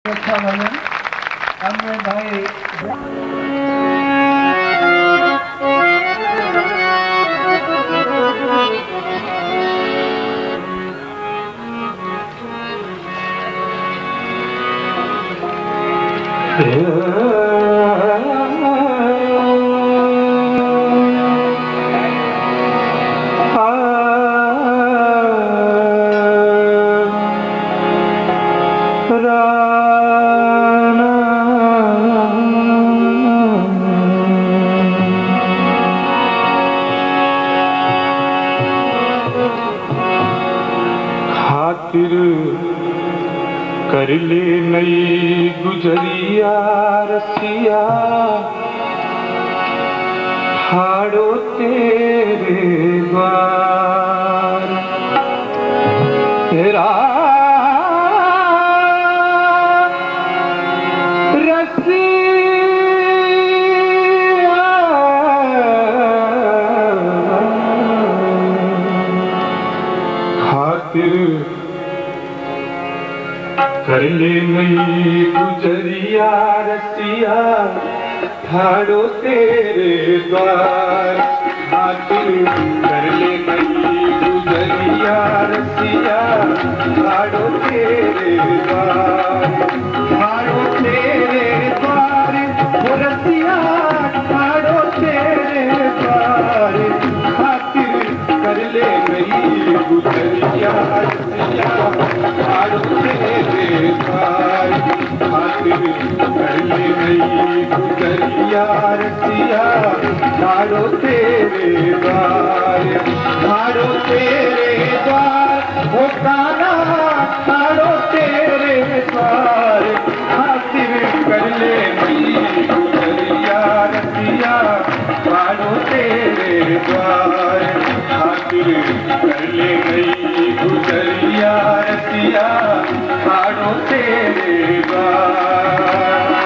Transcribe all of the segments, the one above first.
अच्छा भजन हमने भाई खातिर कर ले नई गुजरिया रसिया हाड़ो तेरे द्वार तेरा कर ले नई गुजरिया रसिया ठाड़ो तेरे द्वार खातिर कर ले नई गुजरिया रसिया ठाड़ो तेरे द्वार ठाड़ो तेरे द्वार वो रसिया ठाड़ो तेरे द्वार खातिर कर ले नई गुजरिया रसिया ठाड़ो तेरे द्वार खातिर कर ले नई गुजरिया रसिया ठाड़ो तेरे द्वार ठाड़ो तेरे द्वार वो काना ठाड़ो तेरे द्वार खातिर कर ले नई गुजरिया रसिया ठाड़ो तेरे द्वार खातिर कर ले नई गुजरिया रसिया ठाड़ो तेरे द्वार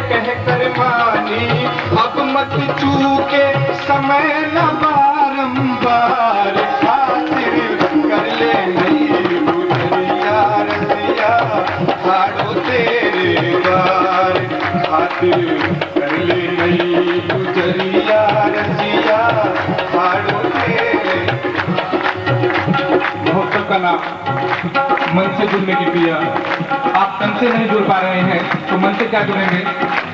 कह कर मानी अब मत चूके समय न बारंबार खातिर कर ले नई गुजरिया रसिया ठाड़ो तेरे द्वार खातिर कर ले नई गुजरिया रसिया ठाड़ो तेरे महोत्सव का नाम मन से जुड़ने की क्रिया। आप तन से नहीं जुड़ पा रहे हैं तो मन से क्या जुड़ेंगे।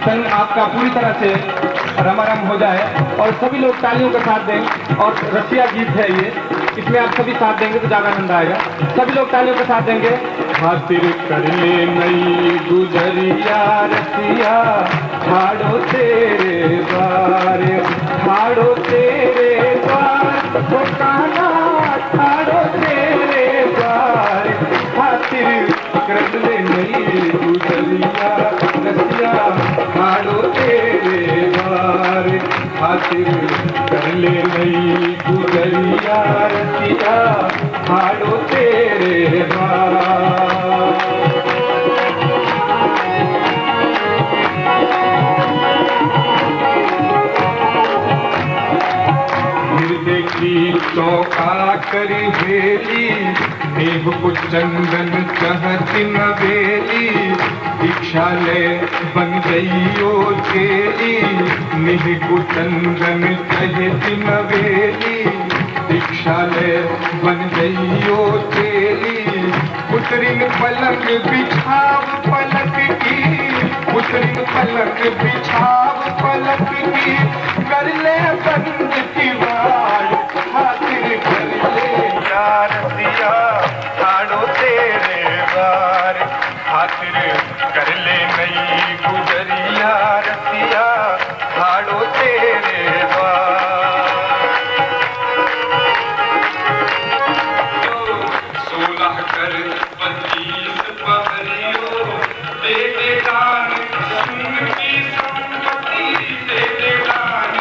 तन आपका पूरी तरह से रमारम हो जाए और सभी लोग तालियों का साथ दें। और रसिया गीत है ये, इसमें आप सभी साथ देंगे तो ज्यादा आनंद आएगा। सभी लोग तालियों का साथ देंगे। खातिर कर ले नई गुजरिया रसिया ठाड़ो तेरे द्वार ठाड़ो तेरे द्वार वो काना ठाड़ो तेरे द्वार खातिर कर ले नई गुजरिया रसिया ठाड़ो तेरे द्वार खातिर कर ले नई गुजरिया रसिया ठाड़ो तेरे द्वार की चौका कर हेली देव को चंदन चहती नवेली दीक्षा ले बन गई ओ चेली निह को चंदन चहती नवेली दीक्षा ले बन गई ओ चेली उतरिन पलक बिछाव पलक की उतरिन पलक बिछाव पलक की कर ले बंद दीवार खातिर कर ले यार दिया ठाड़ो तेरे द्वार खातिर कर ले नई गुजरिया रसिया ठाड़ो तेरे द्वार 16 कर 25 पहरियो दे दे दान की संपत्ति दे दे दान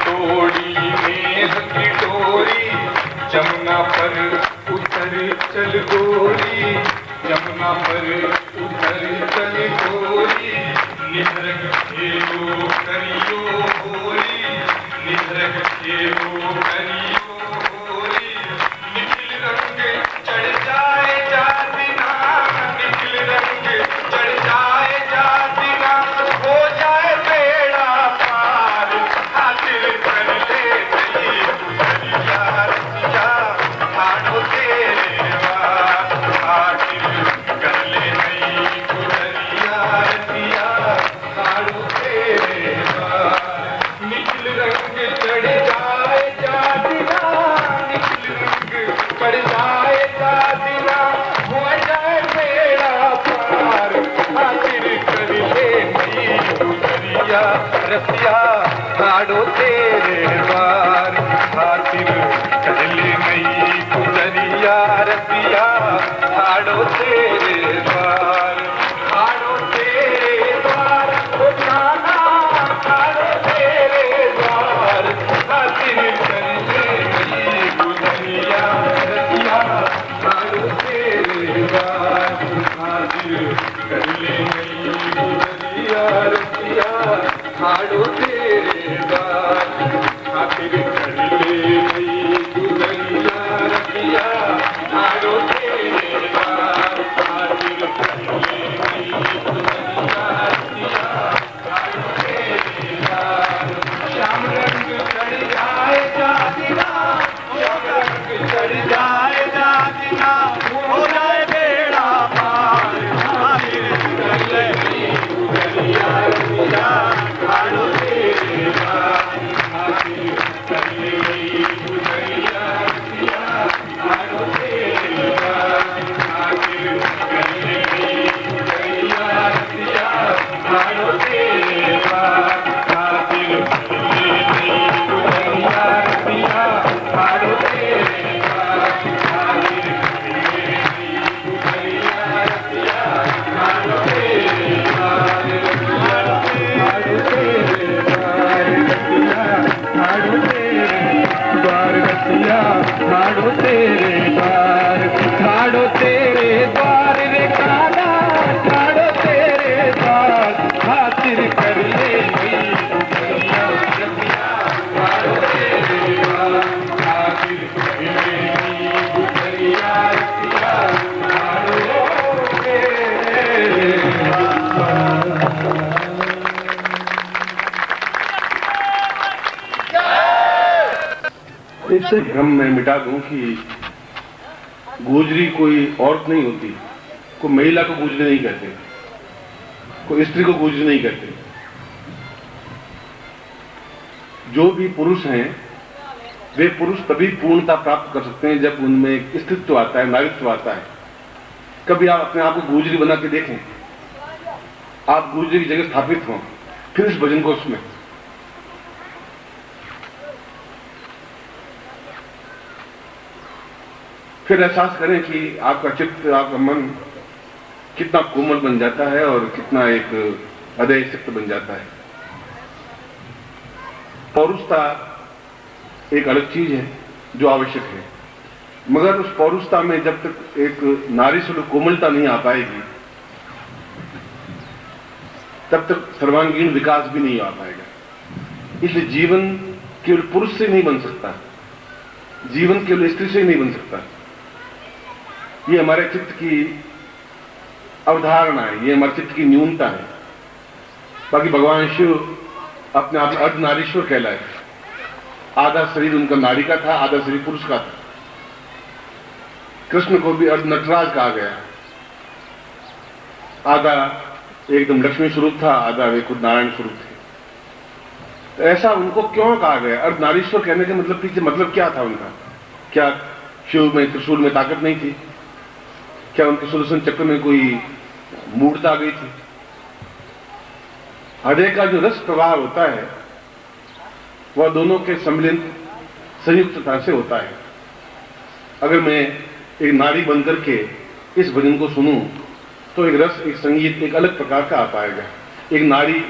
तोड़ी नेह की डोरी, जमुना पर उतर चल गोरी, जमुना पर उतर चल गोरी, निधरक खेलो करियो होरी, निधरक खेलो करियो होरी, निखिल रंग चढ़ जाए जातिना, निखिल रंग चढ़ जाए जातिना, हो जाए बेड़ा पार, हासिल कर ले नहीं गुजरिया रसिया, आड़ो तेरे वार, हासिल कर ले नहीं गुजरिया रसिया, आड़ो तेरे वार, निखिल रंग चढ़ जाए जातिना, निखिल रंग चढ़ जाए जातिना, हो जाए बेड़ा पार, हासिल कर ले नहीं गुजरिया रसिया, आड़ो तेरे वार, हासिल कर ले नहीं गुजरिया रसिया, आड़ो तेरे वार, आड़ो तेरे वार, ओ जाना आड़ो तेरे वार, हासिल कर ले नहीं गुजरिया रसिया, आड़ो तेरे वार, हासिल कर ले नहीं गुजरिया रसिया, आड़ो तेरे वार, हासिल कर ले नहीं गुजरिया रसिया, आड़ो तेरे वार, हासिल कर ले नहीं गुजरिया रसिया, आड़ो तेरे वार, श्याम रंग चढ़ जाए जातिना, श्याम रंग चढ़ जाए जातिना, हो जाए बेड़ा पार, हासिल कर ले नहीं गुजरिया रसिया, आड़ो तेरे वार, हासिल कर ले नहीं गुजरिया रसिया, आड़ो तेरे वार, हासिल कर ले नहीं गुजरिया रसिया, आड़ो तेरे वार, हासिल कर ले नहीं गुजरिया रसिया, आड़ो तेरे वार, हासिल कर ले नहीं गुजरिया रसिया, आड़ो तेरे वार, आड़ो तेरे वार रसिया, आड़ो तेरे द्वार रसिया, आड़ो तेरे द्वार, आड़ो तेरे द्वार रे काला, आड़ो तेरे द्वार, हासिल कर ले नहीं गुजरिया रसिया, आड़ो तेरे द्वार, हासिल कर ले नहीं गुजरिया रसिया, आड़ो तेरे द्वार। इससे भ्रम मैं मिटा दूं कि गुजरी कोई औरत नहीं होती, कोई महिला को गुजरी नहीं कहते, कोई स्त्री को गुजरी नहीं कहते। जो भी पुरुष हैं वे पुरुष तभी पूर्णता प्राप्त कर सकते हैं जब उनमें एक स्त्रीत्व आता है, नारीत्व आता है। कभी आप अपने आप को गुजरी बना के देखें, आप गुजरी की जगह स्थापित हों, फिर इस भजन को सुने। फिर एहसास करें कि आपका चित्त, आपका मन कितना कोमल बन जाता है और कितना एक हृदय सिक्त बन जाता है। पौरुषता एक अलग चीज है जो आवश्यक है, मगर उस पौरुषता में जब तक एक नारी स्वरूप कोमलता नहीं आ पाएगी तब तक सर्वांगीण विकास भी नहीं आ पाएगा। इसलिए जीवन केवल पुरुष से नहीं बन सकता, जीवन केवल स्त्री से ही नहीं बन सकता। ये हमारे चित्त की अवधारणा है, ये हमारे चित्त की न्यूनता है। बाकी भगवान शिव अपने आप अर्धनारीश्वर कहलाए। आधा शरीर उनका नारी का था, आधा शरीर पुरुष का था। कृष्ण को भी अर्ध नटराज कहा गया। आधा एकदम लक्ष्मी स्वरूप था, आधा वे खुद नारायण स्वरूप थे। तो ऐसा उनको क्यों कहा गया? अर्धनारीश्वर कहने के मतलब पीछे मतलब क्या था उनका? क्या शिव में, त्रिशूल में ताकत नहीं थी? क्या उनके सुदर्शन चक्र में कोई मूर्ता आ गई थी? हृदय का जो रस प्रवाह होता है वह दोनों के सम्मिलित संयुक्तता से होता है। अगर मैं एक नारी बनकर के इस भजन को सुनूं तो एक रस, एक संगीत एक अलग प्रकार का आ पाएगा। एक नारी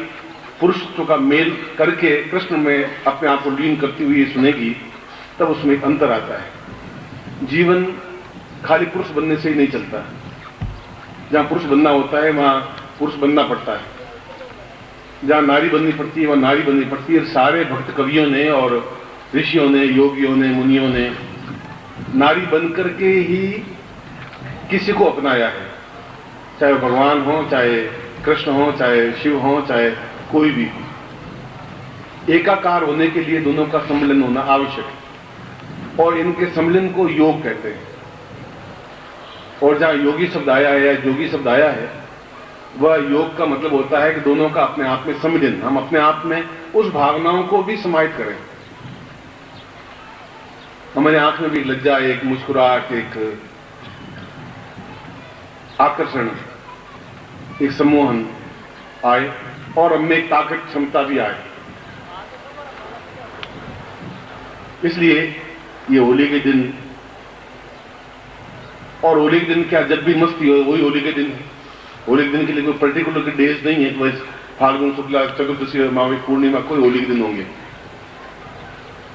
पुरुषत्व का मेल करके कृष्ण में अपने आप को लीन करती हुई सुनेगी, तब उसमें एक अंतर आता है। जीवन खाली पुरुष बनने से ही नहीं चलता। जहां पुरुष बनना होता है वहां पुरुष बनना पड़ता है, जहां नारी बननी पड़ती है वहां नारी बननी पड़ती है। सारे भक्त कवियों ने और ऋषियों ने, योगियों ने, मुनियों ने नारी बनकर के ही किसी को अपनाया है, चाहे वो भगवान हो, चाहे कृष्ण हो, चाहे शिव हो, चाहे कोई भी हो। एकाकार होने के लिए दोनों का सम्मिलन होना आवश्यक है और इनके सम्मिलन को योग कहते हैं। और जहां योगी शब्द आया है या योगी शब्द आया है, वह योग का मतलब होता है कि दोनों का अपने आप में सम्मिलन, हम अपने आप में उस भावनाओं को भी समाहित करें। हमारे आंख में भी लज्जा, एक मुस्कुराहट, एक आकर्षण, एक सम्मोहन आए और हमें एक ताकत, क्षमता भी आए। इसलिए ये होली के दिन, और होली के दिन क्या, जब भी मस्ती हो वही होली के दिन है। होली के दिन के लिए कोई पर्टिकुलर डेज नहीं है कि बस फाल्गुन शुक्ला चतुर्दशी और मावी पूर्णिमा कोई होली के दिन होंगे।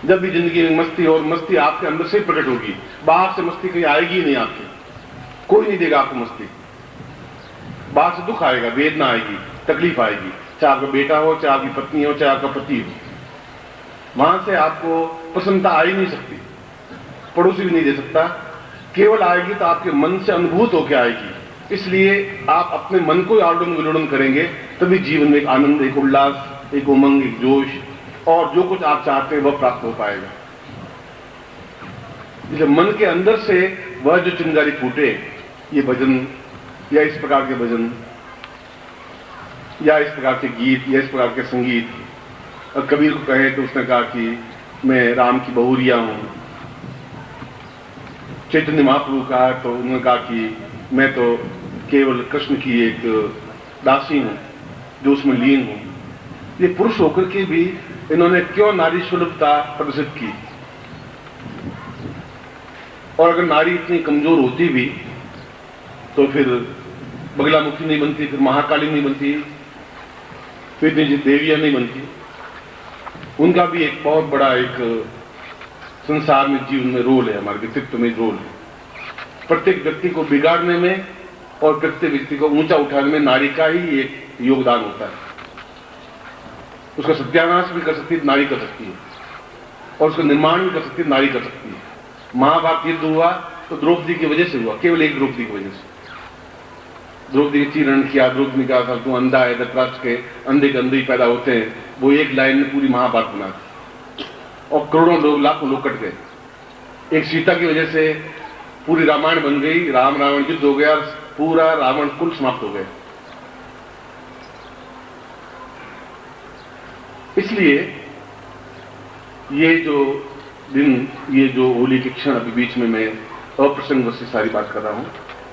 जब भी जिंदगी में मस्ती हो, और मस्ती आपके अंदर से प्रकट होगी, बाहर से मस्ती कहीं आएगी ही नहीं। आपके कोई नहीं देगा आपको मस्ती। बाहर से दुख आएगा, वेदना आएगी, तकलीफ आएगी, चाहे आपका बेटा हो, चाहे आपकी पत्नी हो, चाहे आपका पति हो। वहां से आपको प्रसन्नता आ ही नहीं सकती, पड़ोसी भी नहीं दे सकता। केवल आएगी तो आपके मन से अनुभूत होकर आएगी। इसलिए आप अपने मन को आलोड़न विलोड़न करेंगे, तभी जीवन में एक आनंद, एक उल्लास, एक उमंग, एक जोश और जो कुछ आप चाहते हैं वह प्राप्त हो पाएगा। इसलिए मन के अंदर से वह जो चिंगारी फूटे, ये भजन या इस प्रकार के भजन या इस प्रकार के गीत या इस प्रकार के संगीत। और कबीर को कहे तो उसने कहा कि मैं राम की बहुरिया हूं। चैतन्य महाप्रभु का तो उन्होंने कहा कि मैं तो केवल कृष्ण की एक दासी हूं जो उसमें लीन हूं। ये पुरुष होकर के भी इन्होंने क्यों नारी सुलभता प्रदर्शित की। और अगर नारी इतनी कमजोर होती भी तो फिर बगलामुखी नहीं बनती, फिर महाकाली नहीं बनती, फिर देवियां नहीं बनती। उनका भी एक बहुत बड़ा एक संसार में, जीवन में रोल है, हमारे व्यक्तित्व में रोल है। प्रत्येक व्यक्ति को बिगाड़ने में और प्रत्येक व्यक्ति को ऊंचा उठाने में नारी का ही एक योगदान होता है। उसका सत्यानाश भी कर सकती है नारी, कर सकती है, और उसका निर्माण भी कर सकती है नारी, कर सकती है। महाभारत युद्ध हुआ तो द्रौपदी की वजह से हुआ, केवल एक द्रौपदी की वजह से। द्रौपदी के चीरण किया, द्रौपदी ने कहा था तू अंधा है, धृतराष्ट्र के अंधे के अंधे ही पैदा होते हैं। वो एक लाइन में पूरी महाभारत बना दी और करोड़ों लोग, लाखों लोग कट गए। एक सीता की वजह से पूरी रामायण बन गई, राम रावण युद्ध हो गया, पूरा रावण कुल समाप्त हो गया। इसलिए ये जो दिन, ये जो होली के क्षण अभी बीच में मैं अप्रसंग से सारी बात कर रहा हूं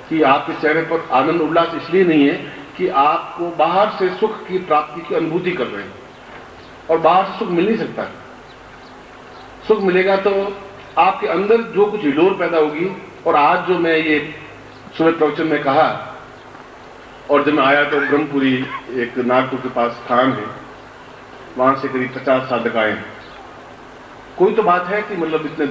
कि आपके चेहरे पर आनंद उल्लास इसलिए नहीं है कि आपको बाहर से सुख की प्राप्ति की अनुभूति कर रहे हैं, और बाहर से सुख मिल नहीं सकता। सुख मिलेगा तो आपके अंदर जो कुछ हिलोर पैदा होगी। और आज जो मैं ये सुबह प्रवचन में कहा, और जब मैं आया तो ब्रह्मपुरी एक नागपुर के पास स्थान है, वहां से करीब 50 साधक आए हैं। कोई तो बात है कि मतलब इतने